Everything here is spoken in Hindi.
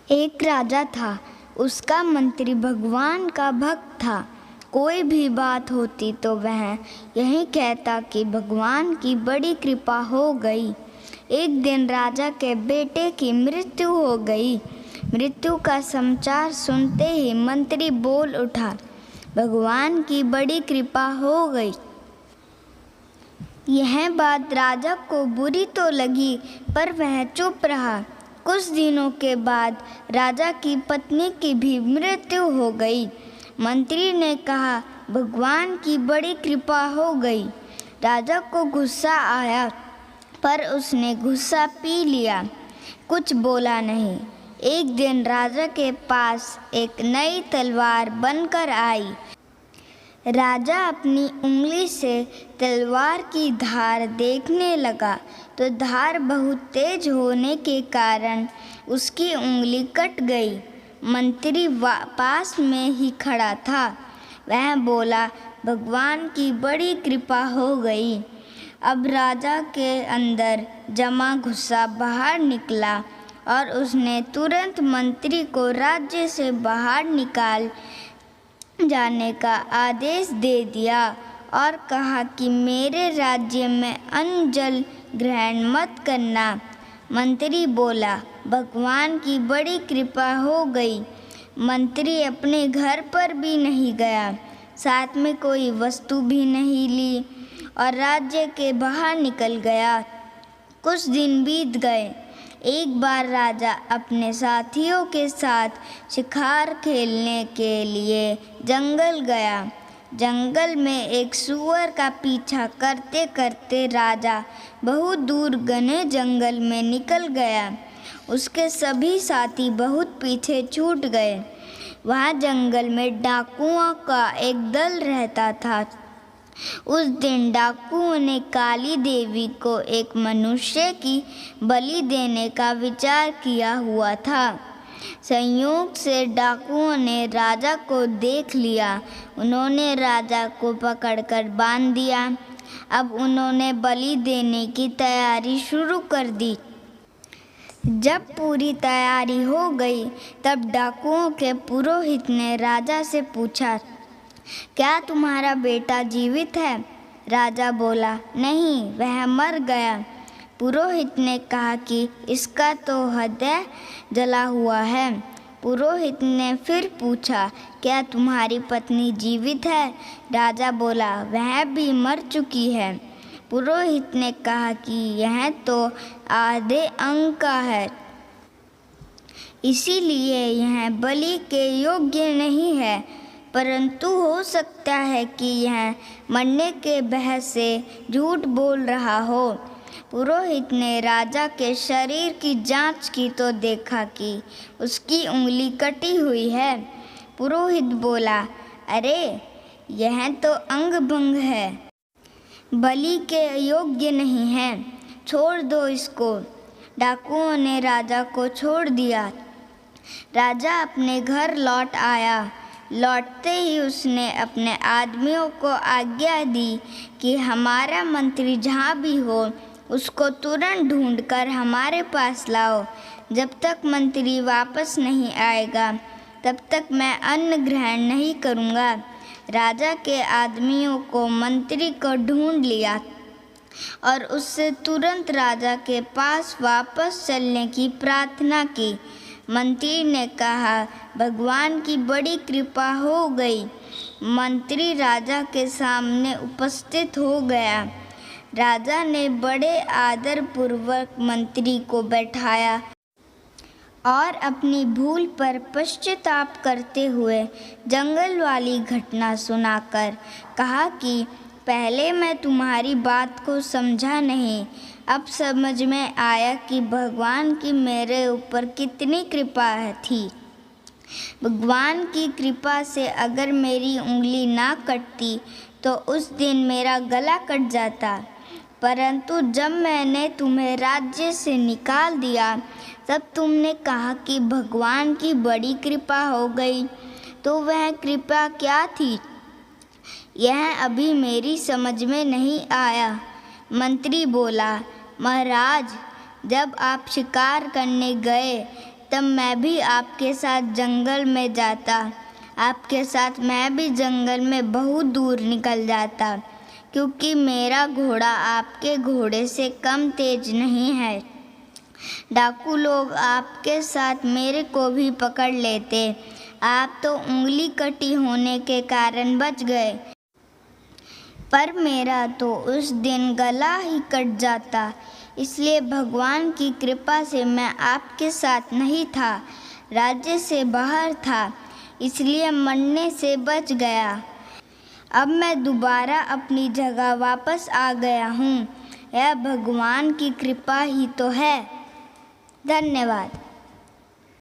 एक राजा था, उसका मंत्री भगवान का भक्त था। कोई भी बात होती तो वह यही कहता कि भगवान की बड़ी कृपा हो गई। एक दिन राजा के बेटे की मृत्यु हो गई। मृत्यु का समाचार सुनते ही मंत्री बोल उठा, भगवान की बड़ी कृपा हो गई। यह बात राजा को बुरी तो लगी, पर वह चुप रहा। कुछ दिनों के बाद राजा की पत्नी की भी मृत्यु हो गई। मंत्री ने कहा, भगवान की बड़ी कृपा हो गई। राजा को गुस्सा आया, पर उसने गुस्सा पी लिया, कुछ बोला नहीं। एक दिन राजा के पास एक नई तलवार बनकर आई। राजा अपनी उंगली से तलवार की धार देखने लगा तो धार बहुत तेज होने के कारण उसकी उंगली कट गई। मंत्री पास में ही खड़ा था। वह बोला, भगवान की बड़ी कृपा हो गई। अब राजा के अंदर जमा गुस्सा बाहर निकला और उसने तुरंत मंत्री को राज्य से बाहर निकाल जाने का आदेश दे दिया और कहा कि मेरे राज्य में अन्न जल ग्रहण मत करना। मंत्री बोला, भगवान की बड़ी कृपा हो गई। मंत्री अपने घर पर भी नहीं गया, साथ में कोई वस्तु भी नहीं ली और राज्य के बाहर निकल गया। कुछ दिन बीत गए। एक बार राजा अपने साथियों के साथ शिकार खेलने के लिए जंगल गया। जंगल में एक सूअर का पीछा करते करते राजा बहुत दूर घने जंगल में निकल गया। उसके सभी साथी बहुत पीछे छूट गए। वहाँ जंगल में डाकुओं का एक दल रहता था। उस दिन डाकुओं ने काली देवी को एक मनुष्य की बलि देने का विचार किया हुआ था। संयोग से डाकुओं ने राजा को देख लिया। उन्होंने राजा को पकड़कर बांध दिया। अब उन्होंने बलि देने की तैयारी शुरू कर दी। जब पूरी तैयारी हो गई, तब डाकुओं के पुरोहित ने राजा से पूछा, क्या तुम्हारा बेटा जीवित है? राजा बोला, नहीं, वह मर गया। पुरोहित ने कहा कि इसका तो हृदय जला हुआ है। पुरोहित ने फिर पूछा, क्या तुम्हारी पत्नी जीवित है? राजा बोला, वह भी मर चुकी है। पुरोहित ने कहा कि यह तो आधे अंग का है, इसीलिए यह बलि के योग्य नहीं है, परंतु हो सकता है कि यह मरने के भय से झूठ बोल रहा हो। पुरोहित ने राजा के शरीर की जांच की तो देखा कि उसकी उंगली कटी हुई है। पुरोहित बोला, अरे यह तो अंग भंग है, बलि के योग्य नहीं है, छोड़ दो इसको। डाकुओं ने राजा को छोड़ दिया। राजा अपने घर लौट आया। लौटते ही उसने अपने आदमियों को आज्ञा दी कि हमारा मंत्री जहाँ भी हो उसको तुरंत ढूंढकर हमारे पास लाओ। जब तक मंत्री वापस नहीं आएगा तब तक मैं अन्न ग्रहण नहीं करूँगा। राजा के आदमियों को मंत्री को ढूंढ लिया और उससे तुरंत राजा के पास वापस चलने की प्रार्थना की। मंत्री ने कहा, भगवान की बड़ी कृपा हो गई। मंत्री राजा के सामने उपस्थित हो गया। राजा ने बड़े आदर पूर्वक मंत्री को बैठाया और अपनी भूल पर पश्चाताप करते हुए जंगल वाली घटना सुनाकर कहा कि पहले मैं तुम्हारी बात को समझा नहीं, अब समझ में आया कि भगवान की मेरे ऊपर कितनी कृपा थी। भगवान की कृपा से अगर मेरी उंगली ना कटती तो उस दिन मेरा गला कट जाता, परंतु जब मैंने तुम्हें राज्य से निकाल दिया तब तुमने कहा कि भगवान की बड़ी कृपा हो गई। तो वह कृपा क्या थी, यह अभी मेरी समझ में नहीं आया। मंत्री बोला, महाराज, जब आप शिकार करने गए तब मैं भी आपके साथ जंगल में जाता। आपके साथ मैं भी जंगल में बहुत दूर निकल जाता, क्योंकि मेरा घोड़ा आपके घोड़े से कम तेज नहीं है। डाकू लोग आपके साथ मेरे को भी पकड़ लेते। आप तो उंगली कटी होने के कारण बच गए, पर मेरा तो उस दिन गला ही कट जाता। इसलिए भगवान की कृपा से मैं आपके साथ नहीं था, राज्य से बाहर था, इसलिए मरने से बच गया। अब मैं दोबारा अपनी जगह वापस आ गया हूँ। यह भगवान की कृपा ही तो है। धन्यवाद।